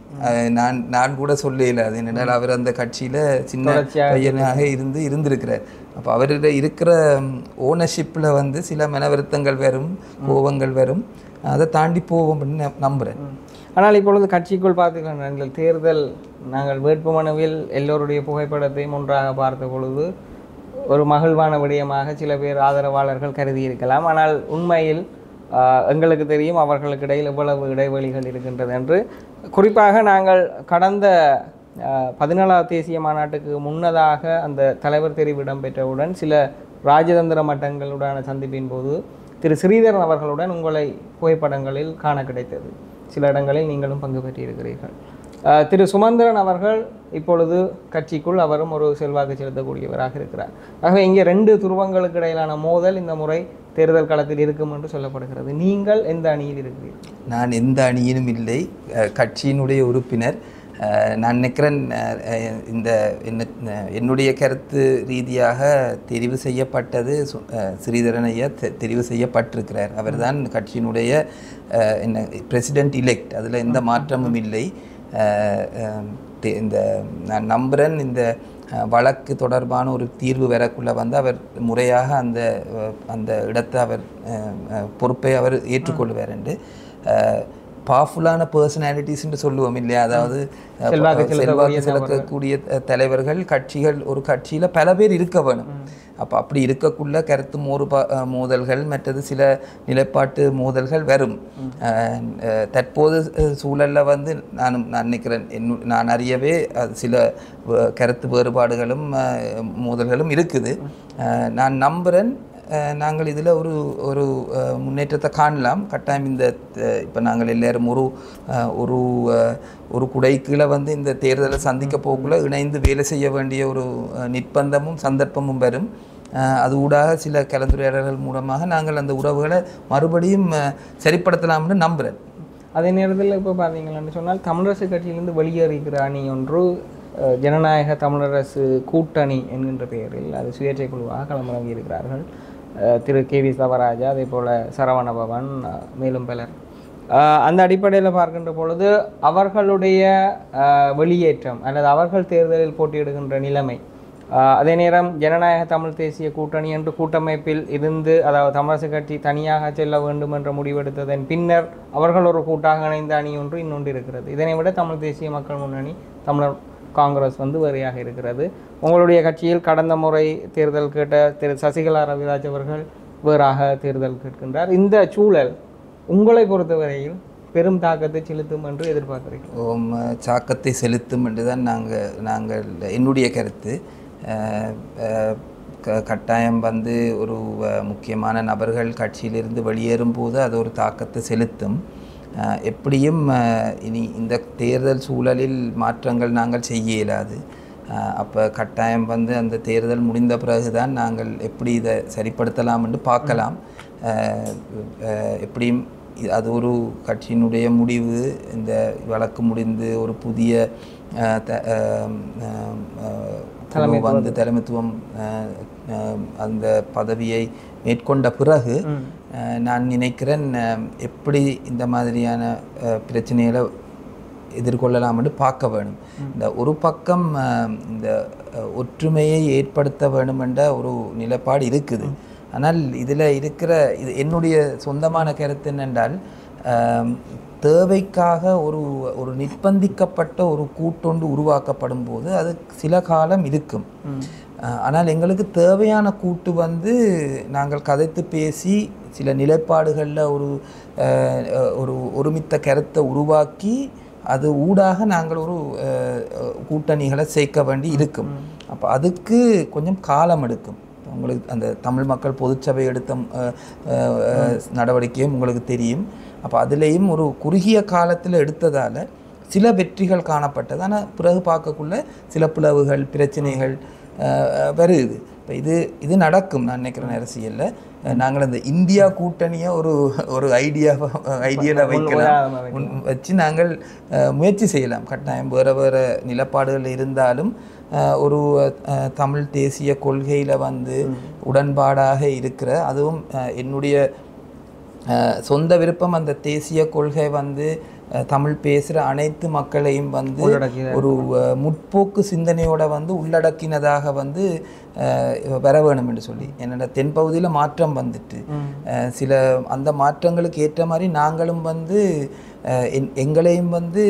நான் கூட சொல்லல. அது என்னென்னால் அவர் அந்த கட்சியில் சின்ன பையனாக இருந்திருக்கிறார். அப்போ அவர்கிட்ட இருக்கிற ஓனர்ஷிப்பில் வந்து சில மனவருத்தங்கள் வரும், கோபங்கள் வரும், அதை தாண்டி போவோம் அப்படின்னு நம்புகிறேன். ஆனால் இப்பொழுது கட்சிக்குள் பார்த்தீங்கன்னா நாங்கள் வேட்புமனுவில் எல்லோருடைய புகைப்படத்தையும் ஒன்றாக பார்த்த பொழுது ஒரு மகிழ்வான விடயமாக சில பேர் ஆதரவாளர்கள் கருதி இருக்கலாம். ஆனால் உண்மையில் எங்களுக்கு தெரியும் அவர்களுக்கு இடையில் எவ்வளவு இடைவெளிகள் இருக்கின்றது என்று. குறிப்பாக நாங்கள் கடந்த 17ஆவது தேசிய மாநாட்டுக்கு முன்னதாக அந்த தலைவர் தெரிவு இடம்பெற்றவுடன் சில ராஜதந்திர மட்டங்களுடான சந்திப்பின் போது திரு ஸ்ரீதரன் அவர்களுடன் உங்களை புகைப்படங்களில் காண கிடைத்தது. சில இடங்களில் நீங்களும் பங்கு பெற்றிருக்கிறீர்கள். திரு சுமந்திரன் அவர்கள் இப்பொழுது கட்சிக்குள் அவரும் ஒரு செல்வாக்கு செலுத்தக்கூடியவராக இருக்கிறார். ஆகவே இங்கே 2 துருவங்களுக்கு இடையிலான மோதல் இந்த முறை தேர்தல் களத்தில் இருக்கும் என்று சொல்லப்படுகிறது. நீங்கள் எந்த அணியில் இருக்கிறீர்கள்? நான் எந்த அணியிலும் இல்லை, கட்சியினுடைய உறுப்பினர். நான் நினைக்கிறேன் என்னுடைய கருத்து ரீதியாக தெரிவு செய்யப்பட்டது ஸ்ரீதரன் ஐயா தெரிவு செய்யப்பட்டிருக்கிறார். அவர் தான் கட்சியினுடைய பிரசிடென்ட் இலெக்ட், அதில் எந்த மாற்றமும் இல்லை. நான் நம்புகிறேன் இந்த வழக்கு தொடர்பான ஒரு தீர்வு வரக்குள்ளே வந்து அவர் முறையாக அந்த இடத்தை பொறுப்பை அவர் ஏற்றுக்கொள்வார் என்று. பவர்ஃபுல்லான பர்சனாலிட்டிஸ்ன்னு சொல்லுவோம் இல்லையா, அதாவது செல்வாக்கு செலுத்தக்கூடிய தலைவர்கள் ஒரு கட்சியில் பல பேர் இருக்க வேணும். அப்போ அப்படி இருக்கக்குள்ள கருத்து மோதல்கள் மற்றது சில நிலைப்பாட்டு மோதல்கள் வரும். தற்போது சூழலில் வந்து நான் நினைக்கிறேன் நான் அறியவே சில கருத்து வேறுபாடுகளும் மோதல்களும் இருக்குது. நான் நம்புகிறேன் நாங்கள் இதில் ஒரு முன்னேற்றத்தை காணலாம். கட்டாயம் இப்போ நாங்கள் எல்லோரும் ஒரு குடைக்குள்ளே வந்து இந்த தேர்தலை சந்திக்க போக்குள்ள இணைந்து வேலை செய்ய வேண்டிய ஒரு நிர்பந்தமும் சந்தர்ப்பமும் வரும். அது ஊடாக சில கலந்துரையாடல்கள் மூலமாக நாங்கள் அந்த உறவுகளை மறுபடியும் சரிப்படுத்தலாம்னு நம்புகிறேன். அதே நேரத்தில் இப்போ பார்த்தீங்கன்னு சொன்னால் தமிழரசு கட்சியிலிருந்து வெளியேறுகிற அணி ஒன்று ஜனநாயக தமிழரசு கூட்டணி என்கின்ற பெயரில் அது சுயேட்சை குழுவாக களமிறங்கி இருக்கிறார்கள். திரு KV சவராஜா, அதே போல் சரவணபவன், மேலும் பலர். அந்த அடிப்படையில் பார்க்கின்ற பொழுது அவர்களுடைய வெளியேற்றம் அல்லது அவர்கள் தேர்தலில் போட்டியிடுகின்ற நிலைமை, அதே நேரம் ஜனநாயக தமிழ் தேசிய கூட்டணி என்று கூட்டமைப்பில் இருந்து அதாவது தமிழரசு கட்சி தனியாக செல்ல வேண்டும் என்ற முடிவெடுத்ததன் பின்னர் அவர்கள் ஒரு கூட்டாக இணைந்த அணி ஒன்று இன்னொன்று இருக்கிறது. இதனை விட தமிழ் தேசிய மக்கள் முன்னணி, தமிழர் காங்கிரஸ் வந்து வேறையாக இருக்கிறது. உங்களுடைய கட்சியில் கடந்த முறை தேர்தல் கேட்ட திரு சசிகலா ரவிராஜ் அவர்கள் வேறாக தேர்தல் கேட்கின்றார். இந்த சூழல் உங்களை பொறுத்தவரையில் பெரும் தாக்கத்தை செலுத்தும் என்று எதிர்பார்க்கிறீர்கள்? தாக்கத்தை செலுத்தும் என்று தான் நாங்கள் என்னுடைய கருத்து. கட்டாயம் வந்து ஒரு முக்கியமான நபர்கள் கட்சியிலிருந்து வெளியேறும் போது அது ஒரு தாக்கத்தை செலுத்தும். எப்படியும் இனி இந்த தேர்தல் சூழலில் மாற்றங்கள் நாங்கள் செய்ய இயலாது. அப்போ கட்டாயம் வந்து அந்த தேர்தல் முடிந்த பிறகுதான் நாங்கள் எப்படி இதை சரிப்படுத்தலாம் என்று பார்க்கலாம். எப்படியும் அது ஒரு கட்சியினுடைய முடிவு. இந்த வழக்கு முடிந்து ஒரு புதிய தலைமைத்துவம் அந்த பதவியை மேற்கொண்ட பிறகு நான் நினைக்கிறேன் எப்படி இந்த மாதிரியான பிரச்சனைகளை எதிர்கொள்ளலாம் என்று பார்க்க வேணும். இந்த ஒரு பக்கம் இந்த ஒற்றுமையை ஏற்படுத்த வேணும் என்ற ஒரு நிலைப்பாடு இருக்குது. ஆனால் இதில் இருக்கிற இது என்னுடைய சொந்தமான கருத்து என்னென்றால், தேவைக்காக ஒரு நிர்பந்திக்கப்பட்ட ஒரு கூட்டொன்று உருவாக்கப்படும் போது அது சில காலம் இருக்கும். ஆனால் எங்களுக்கு தேவையான கூட்டு வந்து நாங்கள் கதைத்து பேசி சில நிலைப்பாடுகளில் ஒரு ஒருமித்த கருத்தை உருவாக்கி அது ஊடாக நாங்கள் ஒரு கூட்டணிகளை சேர்க்க வேண்டி இருக்கும். அப்போ அதுக்கு கொஞ்சம் காலம் எடுக்கும். உங்களுக்கு அந்த தமிழ் மக்கள் பொதுச்சபை எடுத்த நடவடிக்கையும் உங்களுக்கு தெரியும். அப்போ அதுலேயும் ஒரு குறுகிய காலத்தில் எடுத்ததால் சில வெற்றிகள் காணப்பட்டது. ஆனால் பிறகு பார்க்கக்குள்ள சில பிளவுகள் பிரச்சனைகள் வருது. இப்போ இது நடக்கும். நான் நினைக்கிறேன் அரசியலில் நாங்கள் அந்த இந்தியா கூட்டணியை ஒரு ஐடியாவில் வைக்கலாம், வச்சு நாங்கள் முயற்சி செய்யலாம். கட்டாயம் வேறு நிலப்பாடுகள் இருந்தாலும் ஒரு தமிழ் தேசிய கொள்கையில் வந்து உடன்பாடாக இருக்கிற, அதுவும் என்னுடைய சொந்த விருப்பம், அந்த தேசிய கொள்கை வந்து தமிழ் பேசுகிற அனைத்து மக்களையும் வந்து ஒரு முற்போக்கு சிந்தனையோட வந்து உள்ளடக்கினதாக வந்து வர வேணும் என்று சொல்லி. என்னோட தென்பகுதியில் மாற்றம் வந்துட்டு சில அந்த மாற்றங்களுக்கு ஏற்ற மாதிரி நாங்களும் வந்து எங்களையும் வந்து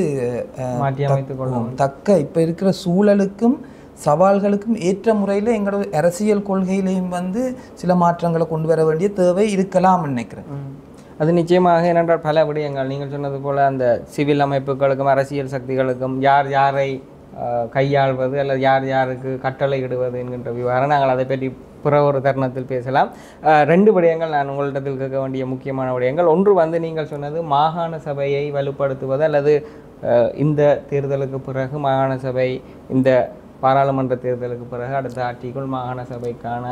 தக்க இப்போ இருக்கிற சூழலுக்கும் சவால்களுக்கும் ஏற்ற முறையில் எங்களோட அரசியல் கொள்கையிலையும் வந்து சில மாற்றங்களை கொண்டு வர வேண்டிய தேவை இருக்கலாம்னு நினைக்கிறேன். அது நிச்சயமாக. ஏனென்றால் பல விடயங்கள் நீங்கள் சொன்னது போல் அந்த சிவில் அமைப்புகளுக்கும் அரசியல் சக்திகளுக்கும் யார் யாரை கையாள்வது அல்லது யார் யாருக்கு கட்டளை இடுவது என்கின்ற விவகாரம் நாங்கள் அதை பற்றி பிற ஒரு தருணத்தில் பேசலாம். 2 விடயங்கள் நான் உங்களிடத்தில் கேட்க வேண்டிய முக்கியமான விடயங்கள். ஒன்று வந்து நீங்கள் சொன்னது மாகாண சபையை வலுப்படுத்துவது அல்லது இந்த தேர்தலுக்கு பிறகு மாகாண சபை, இந்த பாராளுமன்ற தேர்தலுக்கு பிறகு அடுத்த ஆட்சிக்குள் மாகாண சபைக்கான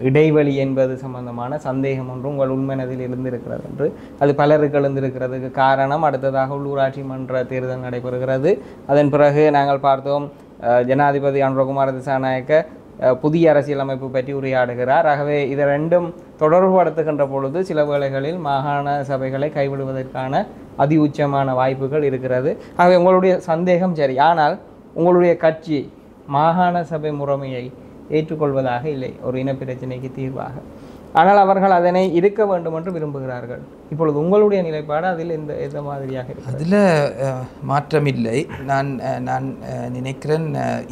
இடைவெளி என்பது சம்பந்தமான சந்தேகம் ஒன்று உங்கள் உண்மனதில் இருந்திருக்கிறது என்று. அது பலருக்கு எழுந்திருக்கிறதுக்கு காரணம் அடுத்ததாக உள்ளூராட்சி மன்ற தேர்தல் நடைபெறுகிறது. அதன் பிறகு நாங்கள் பார்த்தோம் ஜனாதிபதி அனுரகுமார திசாநாயக்க புதிய அரசியலமைப்பு பற்றி உரையாடுகிறார். ஆகவே இதை ரெண்டும் தொடர்புபடுத்துகின்ற பொழுது சில வேளைகளில் மாகாண சபைகளை கைவிடுவதற்கான அதி உச்சமான வாய்ப்புகள் இருக்கிறது. ஆகவே உங்களுடைய சந்தேகம் சரி. ஆனால் உங்களுடைய கட்சி மாகாண சபை முறைமையை ஏற்றுக்கொள்வதாக இல்லை ஒரு இனப்பிரச்சனைக்கு தீர்வாக. ஆனால் அவர்கள் அதனை இருக்க வேண்டும் என்று விரும்புகிறார்கள். இப்பொழுது உங்களுடைய நிலைப்பாடு அதில் எந்த மாதிரியாக இருக்கு? அதில் மாற்றமில்லை. நான் நினைக்கிறேன்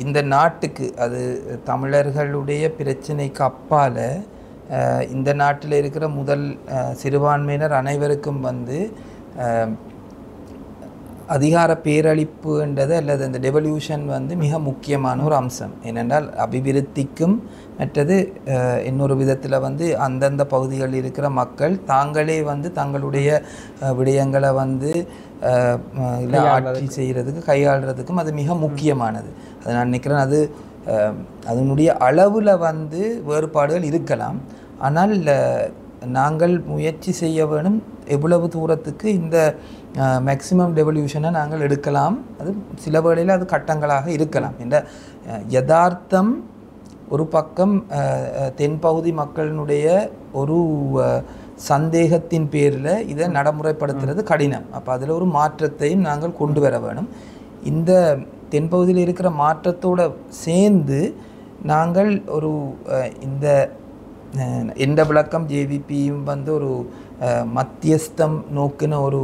இந்த நாட்டுக்கு, அது தமிழர்களுடைய பிரச்சனைக்கு அப்பால் இந்த நாட்டில் இருக்கிற முதல் சிறுபான்மையினர் அனைவருக்கும் வந்து அதிகார பேரழிப்புன்றது அல்லது அந்த டெவல்யூஷன் வந்து மிக முக்கியமான ஒரு அம்சம். ஏனென்றால் அபிவிருத்திக்கும் மற்றது இன்னொரு விதத்தில் வந்து அந்தந்த பகுதிகளில் இருக்கிற மக்கள் தாங்களே வந்து தங்களுடைய விடயங்களை வந்து ஆட்சி செய்கிறதுக்கு கையாளுறதுக்கும் அது மிக முக்கியமானது. அது நான் நினைக்கிறேன். அது அதனுடைய அளவில் வந்து வேறுபாடுகள் இருக்கலாம். ஆனால் நாங்கள் முயற்சி செய்ய வேணும் எவ்வளவு தூரத்துக்கு இந்த மேக்சிமம் டெவல்யூஷனை நாங்கள் எடுக்கலாம். அது சில வேளையில் அது கட்டங்களாக இருக்கலாம். என்ற யதார்த்தம் ஒரு பக்கம் தென்பகுதி மக்களினுடைய ஒரு சந்தேகத்தின் பேரில் இதை நடைமுறைப்படுத்துறது கடினம். அப்போ அதில் ஒரு மாற்றத்தையும் நாங்கள் கொண்டு வர வேணும். இந்த தென்பகுதியில் இருக்கிற மாற்றத்தோடு சேர்ந்து நாங்கள் ஒரு இந்த விளக்கம் ஜேவிபியும் வந்து ஒரு மத்தியஸ்தம் நோக்கின ஒரு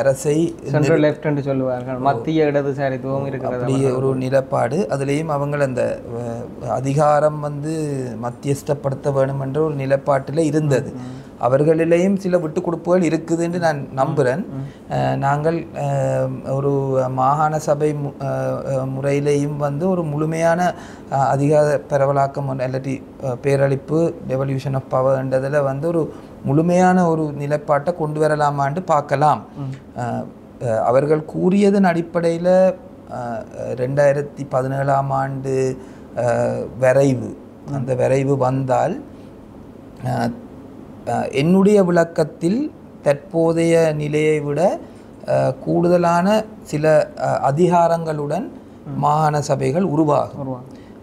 அரசை சென்ட்ரல் லெஃப்ட் என்று சொல்லுவார்கள், மத்திய இடதுசாரித்துவம் இருக்கிறது, அப்படி ஒரு நிலப்பாடு. அதுலேயும் அவங்க அந்த அதிகாரம் வந்து மத்தியஸ்தப்படுத்த வேணும் என்ற ஒரு நிலப்பாட்டில் இருந்தது. அவர்களிலேயும் சில விட்டு கொடுப்புகள் இருக்குதுன்னு நான் நம்புகிறேன். நாங்கள் ஒரு மாகாண சபை முறையிலேயும் வந்து ஒரு முழுமையான அதிகார பரவலாக்கம் இல்லாட்டி பேரழிப்பு டெவல்யூஷன் ஆஃப் பவர்ன்றதில் வந்து ஒரு முழுமையான ஒரு நிலைப்பாட்டை கொண்டு வரலாமான்னு பார்க்கலாம். அவர்கள் கூறியதன் அடிப்படையில் 2017ஆம் ஆண்டு வரைவு, அந்த வரைவு வந்தால் என்னுடைய விளக்கத்தில் தற்போதைய நிலையை விட கூடுதலான சில அதிகாரங்களுடன் மாகாண சபைகள் உருவாகும்.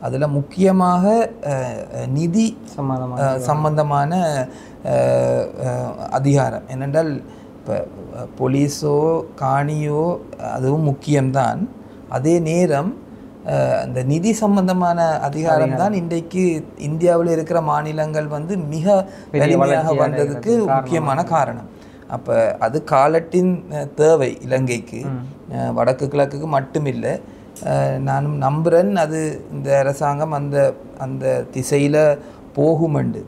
அதில் முக்கியமாக நிதி சம்பந்தமான அதிகாரம். ஏனென்றால் இப்போ போலீஸோ காணியோ அதுவும் முக்கியம்தான். அதே நேரம் அந்த நிதி சம்பந்தமான அதிகாரம் தான் இன்றைக்கு இந்தியாவில் இருக்கிற மாநிலங்கள் வந்து மிக வலிமையாக வந்ததுக்கு முக்கியமான காரணம். அப்போ அது காலத்தின் தேவை இலங்கைக்கு, வடக்கு கிழக்குக்கு மட்டுமில்லை. நானும் நம்புகிறேன் அது இந்த அரசாங்கம் அந்த அந்த திசையில்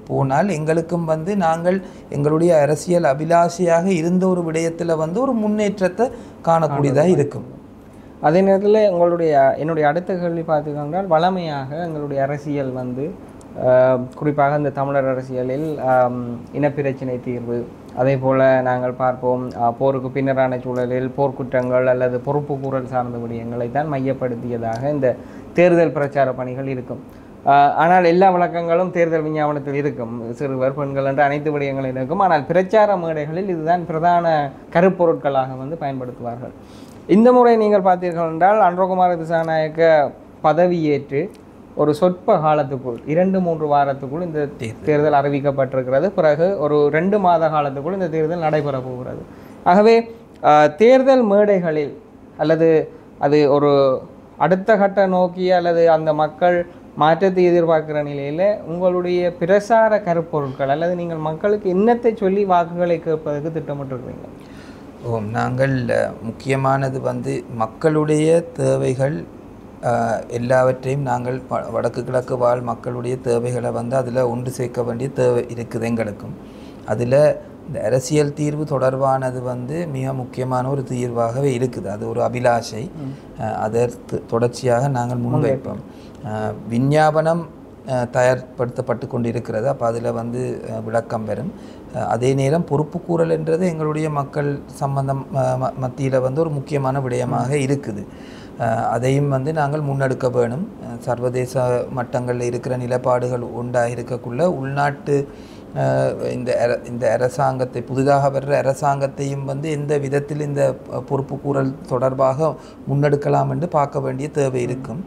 போனால் எங்களுக்கும் வந்து நாங்கள் எங்களுடைய அரசியல் அபிலாஷையாக இருந்த ஒரு விடயத்தில் வந்து ஒரு முன்னேற்றத்தை காணக்கூடியதாக இருக்கும். அதே நேரத்தில் என்னுடைய அடுத்த கேள்வி பார்த்துக்கொண்டால், வளமையாக எங்களுடைய அரசியல் வந்து குறிப்பாக இந்த தமிழர் அரசியலில் இனப்பிரச்சினை தீர்வு, அதே போல் நாங்கள் பார்ப்போம் போருக்கு பின்னரான சூழலில் போர்க்குற்றங்கள் அல்லது பொறுப்பு கூறல் சார்ந்த விடயங்களை தான் மையப்படுத்தியதாக இந்த தேர்தல் பிரச்சார பணிகள் இருக்கும். ஆனால் எல்லா வழக்கங்களும் தேர்தல் விஞ்ஞாபனத்தில் இருக்கும், சிறுவர் பெண்கள் என்ற அனைத்து விடயங்களும் இருக்கும். ஆனால் பிரச்சார மேடைகளில் இதுதான் பிரதான கருப்பொருட்களாக வந்து பயன்படுத்துவார்கள். இந்த முறை நீங்கள் பார்த்தீர்கள் என்றால் அன்றகுமார திசாநாயக்க பதவியேற்று ஒரு சொற்ப காலத்துக்குள் 2-3 வாரத்துக்குள் இந்த தேர்தல் அறிவிக்கப்பட்டிருக்கிறது. பிறகு ஒரு 2 மாத காலத்துக்குள் இந்த தேர்தல் நடைபெற போகிறது. ஆகவே தேர்தல் மேடைகளில் அல்லது அது ஒரு அடுத்த கட்ட நோக்கிய அல்லது அந்த மக்கள் மாற்றத்தை எதிர்பார்க்கிற நிலையில் உங்களுடைய பிரசார கருப்பொருட்கள் அல்லது நீங்கள் மக்களுக்கு என்னத்தை சொல்லி வாக்குகளை கேட்பதற்கு திட்டமிட்டிருக்கிறீங்க? நாங்கள் முக்கியமானது வந்து மக்களுடைய தேவைகள் எல்லாவற்றையும் நாங்கள் வடக்கு கிழக்கு வாழ் மக்களுடைய தேவைகளை வந்து அதில் ஒன்று சேர்க்க வேண்டிய தேவை இருக்குது எங்களுக்கும். அதில் இந்த அரசியல் தீர்வு தொடர்பானது வந்து மிக முக்கியமான ஒரு தீர்வாகவே இருக்குது. அது ஒரு அபிலாஷை, அதற்கு தொடர்ச்சியாக நாங்கள் முன்வைப்போம். விஞ்ஞாபனம் தயார்படுத்தப்பட்டு கொண்டிருக்கிறது. அப்போ அதில் வந்து விளக்கம் பெறும். அதே நேரம் பொறுப்பு கூறல் என்றது எங்களுடைய மக்கள் சம்பந்தம் மத்தியில் வந்து ஒரு முக்கியமான விடயமாக இருக்குது. அதையும் வந்து நாங்கள் முன்னெடுக்க வேணும். சர்வதேச மட்டங்களில் இருக்கிற நிலப்பாடுகள் உண்டாக இருக்கக்குள்ள உள்நாட்டு இந்த அரசாங்கத்தை, புதிதாக வர்ற அரசாங்கத்தையும் வந்து எந்த விதத்தில் இந்த பொறுப்பு கூறல் தொடர்பாக முன்னெடுக்கலாம் என்று பார்க்க வேண்டிய தேவை இருக்கும்.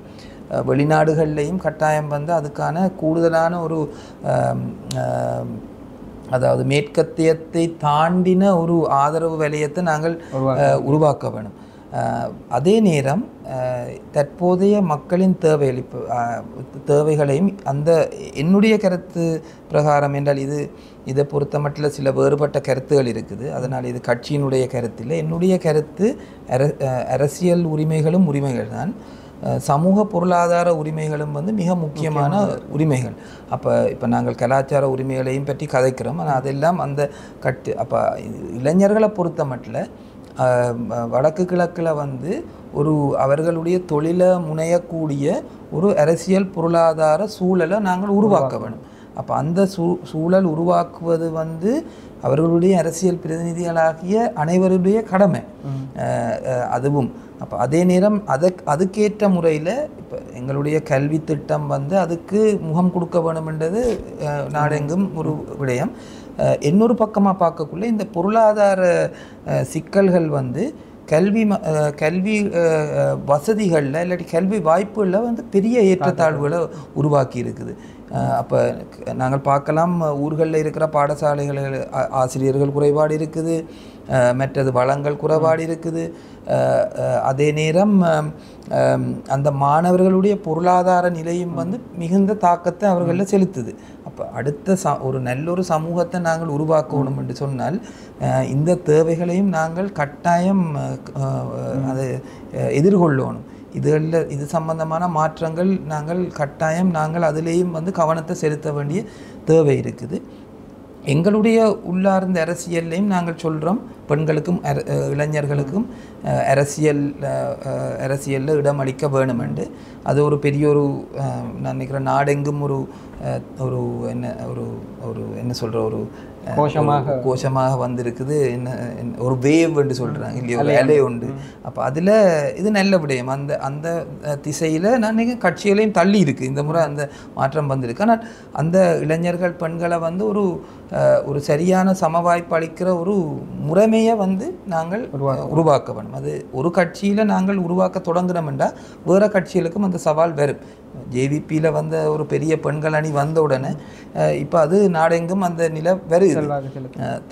வெளிநாடுகள்லேயும் கட்டாயம் வந்து அதுக்கான கூடுதலான ஒரு அதாவது மேற்கத்தியத்தை தாண்டின ஒரு ஆதரவு வலையத்தை நாங்கள் உருவாக்க வேணும். அதே நேரம் தற்போதைய மக்களின் தேவைகளையும் அந்த என்னுடைய கருத்து பிரகாரம் என்றால் இதை பொறுத்த மட்டில் சில வேறுபட்ட கருத்துகள் இருக்குது. அதனால் இது கட்சியினுடைய கருத்தில் என்னுடைய கருத்து அரசியல் உரிமைகளும் உரிமைகள் தான். சமூக பொருளாதார உரிமைகளும் வந்து மிக முக்கியமான உரிமைகள். இப்போ நாங்கள் கலாச்சார உரிமைகளையும் பற்றி கதைக்கிறோம். ஆனால் அதெல்லாம் அந்த அப்போ இளைஞர்களை பொறுத்த மட்டில் வடக்கு கிழக்கில் வந்து ஒரு அவர்களுடைய தொழிலை முனையக்கூடிய ஒரு அரசியல் பொருளாதார சூழலை நாங்கள் உருவாக்க வேணும். அப்போ அந்த சூழல் உருவாக்குவது வந்து அவர்களுடைய அரசியல் பிரதிநிதிகளாகிய அனைவருடைய கடமை. அதுவும் அப்போ அதே நேரம் அதுக்கேற்ற முறையில் இப்போ எங்களுடைய கல்வி திட்டம் வந்து அதுக்கு முகம் கொடுக்க வேணுமென்றது நாடெங்கும் ஒரு விடயம். இன்னொரு பக்கமாக பார்க்கக்குள்ள இந்த பொருளாதார சிக்கல்கள் வந்து கல்வி வசதிகளில் இல்லாட்டி கல்வி வாய்ப்புகளில் வந்து பெரிய ஏற்றத்தாழ்வுகளை உருவாக்கி இருக்குது. அப்போ நாங்கள் பார்க்கலாம் ஊர்களில் இருக்கிற பாடசாலைகளில் ஆசிரியர்கள் குறைபாடு இருக்குது, மற்றது வளங்கள் குறைபாடு இருக்குது. அதே நேரம் அந்த மாணவர்களுடைய பொருளாதார நிலையும் வந்து மிகுந்த தாக்கத்தை அவர்களில் செலுத்துது. அப்போ அடுத்த ஒரு நல்லொரு சமூகத்தை நாங்கள் உருவாக்கணும் என்று சொன்னால் இந்த தேவைகளையும் நாங்கள் கட்டாயம் அதை எதிர்கொள்ளணும். இது சம்பந்தமான மாற்றங்கள் நாங்கள் அதிலேயும் வந்து கவனத்தை செலுத்த வேண்டிய தேவை இருக்குது. எங்களுடைய உள்ளார்ந்த அரசியல்லையும் நாங்கள் சொல்கிறோம், பெண்களுக்கும் இளைஞர்களுக்கும் அரசியலில் இடம் அளிக்க வேணுமெண்டு. அது ஒரு பெரிய ஒரு நான் நினைக்கிறேன் நாடெங்கும் என்ன சொல்கிற ஒரு கோஷமாக வந்திருக்குது. ஒரு வேவ் என்று சொல்கிறாங்க இல்லையோ, அலை உண்டு. அப்போ அதில் இது நல்ல விடயம். அந்த திசையில் நான் நினைக்கிறேன் கட்சிகளையும் தள்ளி இருக்குது. இந்த முறை அந்த மாற்றம் வந்திருக்கு. ஆனால் அந்த இளைஞர்கள் பெண்களை வந்து ஒரு சரியான சமவாய்ப்பு அளிக்கிற ஒரு முறைமையை வந்து நாங்கள் உருவாக்க வேணும். அது ஒரு கட்சியில் நாங்கள் உருவாக்க தொடங்கினோம் என்றால் வேறு கட்சிகளுக்கும் அந்த சவால் வரும். ஜேவிபியில் வந்த ஒரு பெரிய பெண்கள் அணி வந்த உடனே இப்போ அது நாடெங்கும் அந்த நிலை வருது.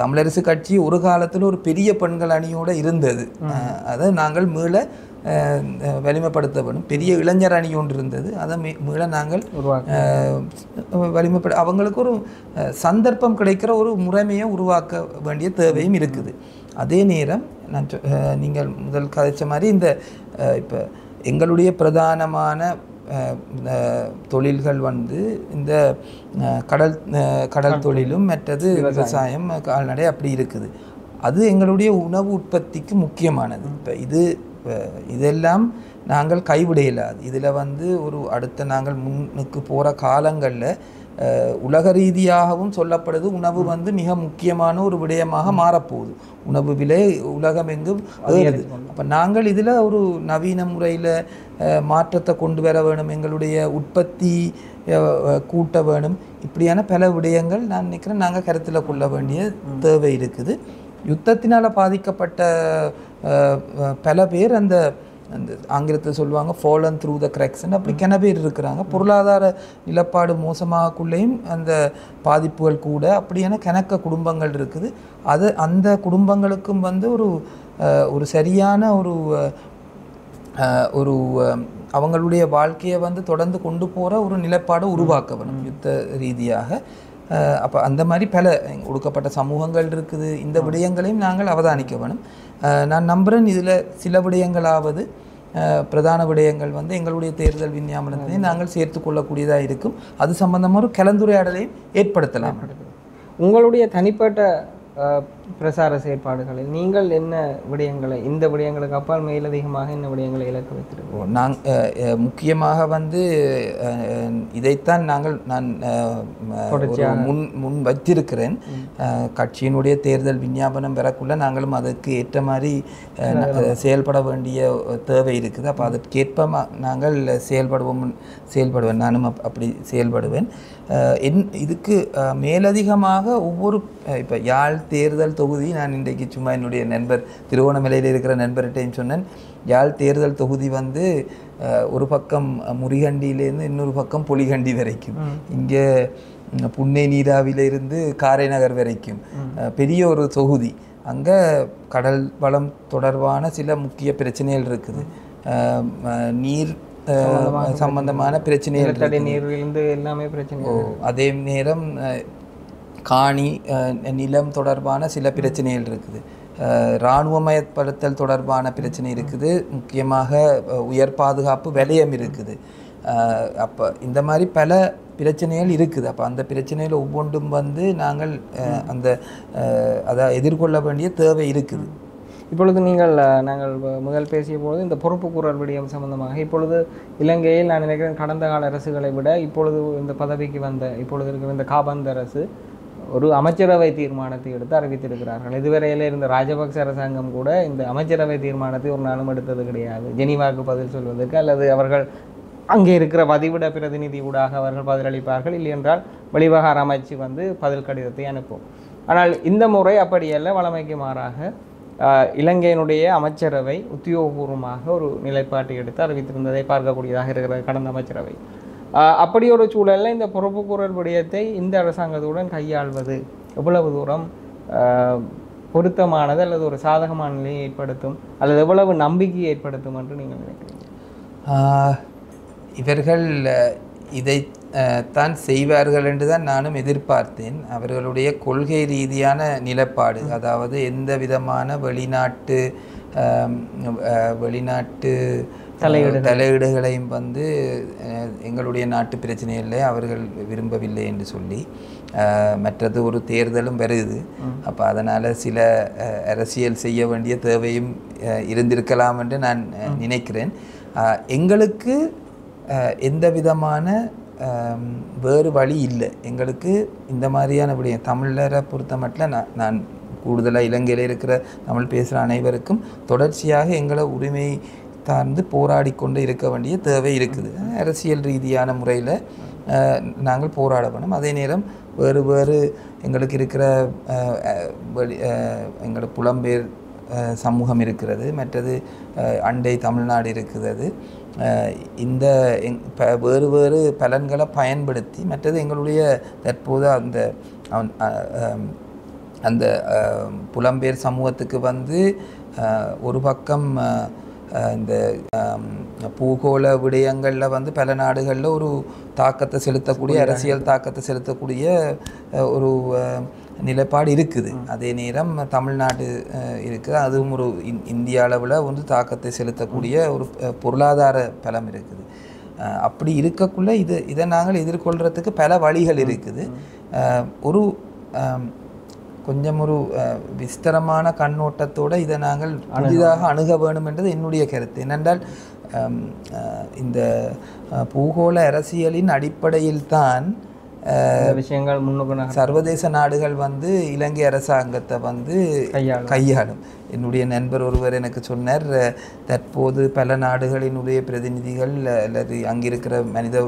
தமிழரசு கட்சி ஒரு காலத்தில் ஒரு பெரிய பெண்கள் அணியோடு இருந்தது. அதை நாங்கள் மீள வலிமைப்படுத்த வேணும். பெரிய இளைஞர் அணி ஒன்று இருந்தது, அதை மீள நாங்கள் அவங்களுக்கு ஒரு சந்தர்ப்பம் கிடைக்கிற ஒரு முறைமையை உருவாக்க வேண்டிய தேவையும் இருக்குது. அதே நேரம் நீங்கள் முதல் கதைச்ச மாதிரி இந்த இப்போ எங்களுடைய பிரதானமான தொழில்கள் வந்து இந்த கடல் தொழிலும் மற்றது விவசாயம் கால்நடை அப்படி இருக்குது. அது எங்களுடைய உணவு உற்பத்திக்கு முக்கியமானது. இப்போ இதெல்லாம் நாங்கள் கைவிட இயலாது. இதில் வந்து அடுத்த நாங்கள் முன்னுக்கு போகிற காலங்களில் உலக ரீதியாகவும் சொல்லப்படுது, உணவு வந்து மிக முக்கியமான ஒரு விடயமாக மாறப்போகுது. உணவு விலை உலகம் எங்கும் ஏறுது. அப்போ நாங்கள் இதில் ஒரு நவீன முறையில் மாற்றத்தை கொண்டு வர வேணும், எங்களுடைய உற்பத்தி கூட்ட வேணும். இப்படியான பல விடயங்கள் நான் நினைக்கிறேன் நாங்கள் கருத்தில் கொள்ள வேண்டிய தேவை இருக்குது. யுத்தத்தினால் பாதிக்கப்பட்ட பல பேர் அந்த ஆங்கிலத்தில் சொல்லுவாங்க ஃபாலன் த்ரூ த கிராக்ஸ்ன்னு, அப்படி கிண பேர் இருக்கிறாங்க. பொருளாதார நிலப்பாடு மோசமாகக்குள்ளேயும் அந்த பாதிப்புகள் கூட அப்படியான கணக்க குடும்பங்கள் இருக்குது. அந்த குடும்பங்களுக்கும் வந்து ஒரு சரியான ஒரு அவங்களுடைய வாழ்க்கையை வந்து தொடர்ந்து கொண்டு போகிற ஒரு நிலப்பாடை உருவாக்க வேணும் யுத்த ரீதியாக. அப்போ அந்த மாதிரி பல ஒடுக்கப்பட்ட சமூகங்கள் இருக்குது. இந்த விடயங்களையும் நாங்கள் அவதானிக்க வேணும். நான் நம்புகிறேன் இதில் சில விடயங்களாவது பிரதான விடயங்கள் வந்து எங்களுடைய தேர்தல் விஞ்ஞாபனத்திலையும் நாங்கள் சேர்த்து கொள்ளக்கூடியதாக இருக்கும். அது சம்பந்தமாக ஒரு கலந்துரையாடலையும் ஏற்படுத்தலாம். உங்களுடைய தனிப்பட்ட பிரசார செயற்பாடுகளில் நீங்கள் என்ன விடயங்களை, இந்த விடயங்களுக்கு அப்பால் மேலதிகமாக என்ன விடயங்களை இலக்கு வைத்திருக்கோம்? முக்கியமாக வந்து இதைத்தான் நான் முன் வைத்திருக்கிறேன். கட்சியினுடைய தேர்தல் விஞ்ஞாபனம் பெறக்குள்ள நாங்களும் அதற்கு ஏற்ற மாதிரி செயல்பட வேண்டிய தேவை இருக்குது. அப்போ அதற்கேற்ப நாங்கள் செயல்படுவேன். நானும் அப்படி செயல்படுவேன். இதுக்கு மேலதிகமாக ஒவ்வொரு இப்போ யாழ் தேர்தல் தொகுதி, நான் இன்றைக்கு சும்மா என்னுடைய நண்பர் திருவோணமலையில் இருக்கிற நண்பர்கிட்டையும் சொன்னேன், யாழ் தேர்தல் தொகுதி வந்து ஒரு பக்கம் முறிகண்டியிலேருந்து இன்னொரு பக்கம் பொலிகண்டி வரைக்கும், இங்கே புன்னை நீராவிலிருந்து காரைநகர் வரைக்கும் பெரிய ஒரு தொகுதி. அங்கே கடல் வளம் தொடர்பான சில முக்கிய பிரச்சனைகள் இருக்குது. நீர் சம்பந்தமான பிரச்சனைகள், நீரிலிருந்து எல்லாமே பிரச்சனை. அதே நேரம் காணி நிலம் தொடர்பான சில பிரச்சனைகள் இருக்குது. இராணுவமயப்படுத்தல் தொடர்பான பிரச்சனை இருக்குது. முக்கியமாக உயர் பாதுகாப்பு வலயம் இருக்குது. அப்போ இந்த மாதிரி பல பிரச்சனைகள் இருக்குது. அப்போ அந்த பிரச்சனைகள் ஒவ்வொன்றும் வந்து நாங்கள் அதை எதிர்கொள்ள வேண்டிய தேவை இருக்குது. இப்பொழுது நாங்கள் முதல் பேசிய பொழுது இந்த பொறுப்புக்கூறல் விடயம் சம்பந்தமாக, இப்பொழுது இலங்கையில் நான் நினைக்கிறேன் கடந்த கால அரசுகளை விட இப்பொழுது இந்த பதவிக்கு இப்பொழுது இருக்கிற இந்த காபந்த அரசு ஒரு அமைச்சரவை தீர்மானத்தை எடுத்து அறிவித்திருக்கிறார்கள். இதுவரையில் இருந்த ராஜபக்ச அரசாங்கம் கூட இந்த அமைச்சரவை தீர்மானத்தை ஒரு நாளும் எடுத்தது கிடையாது. ஜெனீவாவுக்கு பதில் சொல்வதற்கு அல்லது அவர்கள் அங்கே இருக்கிற வதிவிட பிரதிநிதி ஊடாக அவர்கள் பதிலளிப்பார்கள், இல்லை என்றால் வெளிவகார அமைச்சு வந்து பதில் கடிதத்தை அனுப்பும். ஆனால் இந்த முறை அப்படியல்ல. வழமைக்கு மாறாக இலங்கையினுடைய அமைச்சரவை உத்தியோகபூர்வமாக ஒரு நிலைப்பாட்டை எடுத்து அறிவித்திருந்ததை பார்க்கக்கூடியதாக இருக்கிற கடந்த அமைச்சரவை. அப்படி ஒரு சூழலில் இந்த பொறுப்புக்கூறல் விடயத்தை இந்த அரசாங்கத்துடன் கையாள்வது எவ்வளவு தூரம் பொருத்தமானது அல்லது ஒரு சாதகமான நிலையை ஏற்படுத்தும் அல்லது எவ்வளவு நம்பிக்கையை ஏற்படுத்தும் என்று நீங்கள் நினைக்கிறீங்க? இவர்கள் இதை தான் செய்வார்கள் என்று தான் நானும் எதிர்பார்த்தேன். அவர்களுடைய கொள்கை ரீதியான நிலப்பாடு, அதாவது எந்த விதமான வெளிநாட்டு தலையீடுகளையும் வந்து எங்களுடைய நாட்டு பிரச்சனைகளில் அவர்கள் விரும்பவில்லை என்று சொல்லி, மற்றது ஒரு தேர்தலும் வருது. அப்போ அதனால் சில அரசியல் செய்ய வேண்டிய தேவையும் இருந்திருக்கலாம் என்று நான் நினைக்கிறேன். எங்களுக்கு எந்த விதமான வேறு வழி இல்லை. எங்களுக்கு இந்த மாதிரியான விடயம் தமிழரை பொறுத்த மட்டும் நான் கூடுதலாக இலங்கையில் இருக்கிற தமிழ் பேசுகிற அனைவருக்கும் தொடர்ச்சியாக எங்களை உரிமை சார்ந்து போராடி கொண்டு இருக்க வேண்டிய தேவை இருக்குது. அரசியல் ரீதியான முறையில் நாங்கள் போராட வேணும். அதே நேரம் வேறு எங்களுக்கு இருக்கிற எங்களோட புலம்பெயர் சமூகம் இருக்கிறது, மற்றது அண்டை தமிழ்நாடு இருக்கிறது. இந்த வேறு பலன்களை பயன்படுத்தி, மற்றது எங்களுடைய தற்போது அந்த புலம்பெயர் சமூகத்துக்கு வந்து ஒரு பக்கம் இந்த பூகோள விடயங்களில் வந்து பல நாடுகளில் ஒரு தாக்கத்தை செலுத்தக்கூடிய, அரசியல் தாக்கத்தை செலுத்தக்கூடிய ஒரு நிலைப்பாடு இருக்குது. அதே நேரம் தமிழ்நாடு இருக்குது, அதுவும் ஒரு இந்திய அளவில் வந்து தாக்கத்தை செலுத்தக்கூடிய ஒரு பொருளாதார பலம் இருக்குது. அப்படி இருக்கக்குள்ள இதை நாங்கள் எதிர்கொள்கிறதுக்கு பல வழிகள் இருக்குது. ஒரு கொஞ்சம் ஒரு விஸ்தரமான கண்ணோட்டத்தோடு இதை நாங்கள் புதிதாக அணுக வேண்டும் என்றது என்னுடைய கருத்து. ஏனென்றால் இந்த பூகோள அரசியலின் அடிப்படையில் தான் விஷயங்கள் முன்னுக்கு சர்வதேச நாடுகள் வந்து இலங்கை அரசாங்கத்தை வந்து கையாளும். என்னுடைய நண்பர் ஒருவர் எனக்கு சொன்னார், தற்போது பல நாடுகளினுடைய பிரதிநிதிகள் அல்லது அங்கிருக்கிற மனித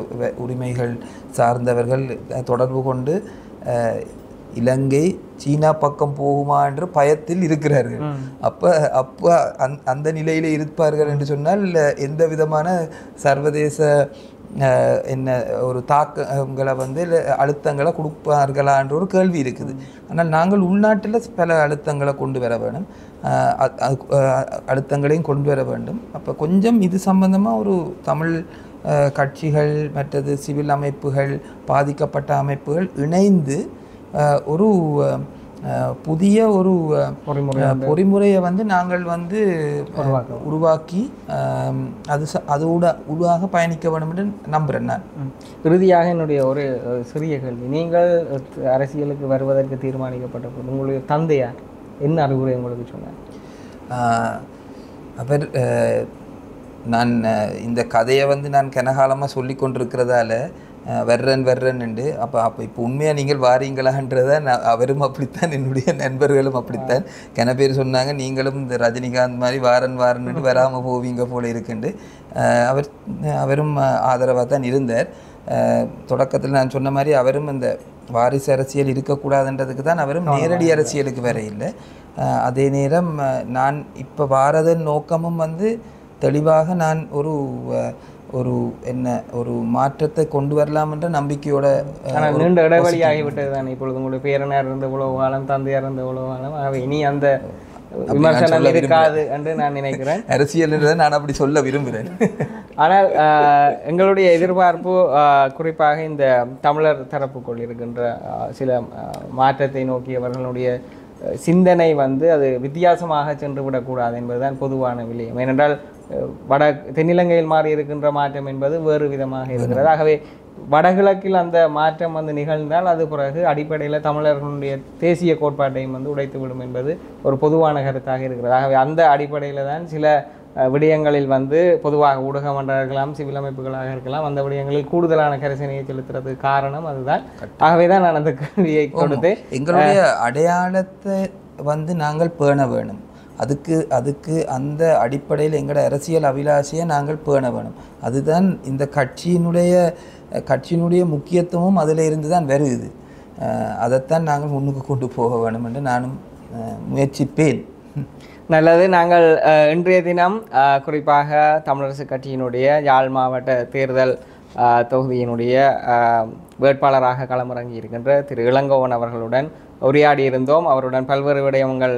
உரிமைகள் சார்ந்தவர்கள் தொடர்பு கொண்டு இலங்கை சீனா பக்கம் போகுமா என்று பயத்தில் இருக்கிறார்கள். அப்போ அந்த நிலையில் இருப்பார்கள் என்று சொன்னால் எந்த விதமான சர்வதேச ஒரு தாக்கங்களை வந்து அழுத்தங்களை கொடுப்பார்களான்ற ஒரு கேள்வி இருக்குது. ஆனால் நாங்கள் உள்நாட்டில் பல அழுத்தங்களை கொண்டு வர வேணும், அழுத்தங்களையும் கொண்டு வர வேண்டும். அப்போ கொஞ்சம் இது சம்பந்தமாக ஒரு தமிழ் கட்சிகள், மற்றது சிவில் அமைப்புகள், பாதிக்கப்பட்ட அமைப்புகள் இணைந்து ஒரு புதிய ஒரு பொறிமுறையை வந்து நாங்கள் வந்து உருவாக்கி அதோட பயணிக்க வேண்டும் என்று நம்புகிறேன் நான். இறுதியாக என்னுடைய ஒரு சிறிய கேள்வி, நீங்கள் அரசியலுக்கு வருவதற்கு தீர்மானிக்கப்பட்ட போது உங்களுடைய தந்தையார் என்ன அறிவுரை உங்களுக்கு சொன்னார்? அவர் நான் இந்த கதையை வந்து நான் கனகாலமாக சொல்லி கொண்டிருக்கிறதால வர்றன் என்று அப்போ இப்போ உண்மையாக நீங்கள் வாரீங்களான்றதை அவரும் அப்படித்தான், என்னுடைய நண்பர்களும் அப்படித்தான். கன பேர் சொன்னாங்க நீங்களும் இந்த ரஜினிகாந்த் மாதிரி வாரன்னு வராமல் போவீங்க போல இருக்குண்டு. அவரும் ஆதரவாக தான் இருந்தார். தொடக்கத்தில் நான் சொன்ன மாதிரி அவரும் இந்த வாரிசு அரசியல் இருக்கக்கூடாதுன்றதுக்கு தான் அவரும் நேரடி அரசியலுக்கு வர இல்லை. அதே நேரம் நான் இப்போ வாரதன் நோக்கமும் வந்து தெளிவாக நான் ஒரு மாற்றத்தை கொண்டு வரலாம் என்ற நம்பிக்கையோட. நீண்ட இடைவெளி ஆகிவிட்டது தான் இப்பொழுது. உங்களுடைய பேரனார் இருந்த உழவு காலம், தந்தையார் இருந்த உழவு காலம், ஆகவே இனி அந்த விமர்சனம் இருக்காது என்று நான் நினைக்கிறேன். அரசியல் நான் அப்படி சொல்ல விரும்புகிறேன். ஆனால் எங்களுடைய எதிர்பார்ப்பு குறிப்பாக இந்த தமிழர் தரப்புக்குள் இருக்கின்ற சில மாற்றத்தை நோக்கியவர்களுடைய சிந்தனை வந்து அது வித்தியாசமாக சென்று விடக்கூடாது என்பதுதான் பொதுவான விடயம். ஏனென்றால் தென்னிலங்கையில் மாறி இருக்கின்ற மாற்றம் என்பது வேறு விதமாக இருக்கிறது. ஆகவே வடகிழக்கில் அந்த மாற்றம் வந்து நிகழ்ந்தால் அது பிறகு அடிப்படையில் தமிழர்களுடைய தேசிய கோட்பாட்டையும் வந்து உடைத்துவிடும் என்பது ஒரு பொதுவான கருத்தாக இருக்கிறது. ஆகவே அந்த அடிப்படையில் தான் சில விடயங்களில் வந்து பொதுவாக ஊடகமன்றாக இருக்கலாம், சிவில் அமைப்புகளாக இருக்கலாம், அந்த விடயங்களில் கூடுதலான கரிசனையை செலுத்துறதுக்கு காரணம் அதுதான். ஆகவே தான் நான் அந்த கேள்வியை கொடுத்து எங்களுடைய அடையாளத்தை வந்து நாங்கள் பேண வேணும். அதுக்கு அந்த அடிப்படையில் எங்களோட அரசியல் அபிலாஷையை நாங்கள் பேண வேணும். அதுதான் இந்த கட்சியினுடைய முக்கியத்துவமும் அதில் இருந்து தான் வருது. அதைத்தான் நாங்கள் முன்னுக்கு கொண்டு போக வேணும் என்று நானும் முயற்சிப்பேன். நல்லது. நாங்கள் இன்றைய தினம் குறிப்பாக தமிழரசு கட்சியினுடைய யாழ் மாவட்ட தேர்தல் தொகுதியினுடைய வேட்பாளராக களமிறங்கி இருக்கின்ற திரு இளங்கோவன் அவர்களுடன் உரையாடி இருந்தோம். அவருடன் பல்வேறு விடயங்கள்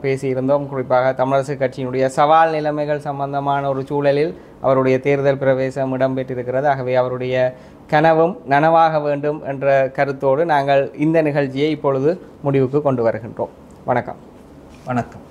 பேசியிருந்தோம். குறிப்பாக தமிழரசு கட்சியினுடைய சவால் நிலைமைகள் சம்பந்தமான ஒரு சூழலில் அவருடைய தேர்தல் பிரவேசம் இடம்பெற்றிருக்கிறது. ஆகவே அவருடைய கனவும் நனவாக வேண்டும் என்ற கருத்தோடு நாங்கள் இந்த நிகழ்ச்சியை இப்பொழுது முடிவுக்கு கொண்டு வருகின்றோம். வணக்கம். வணக்கம்.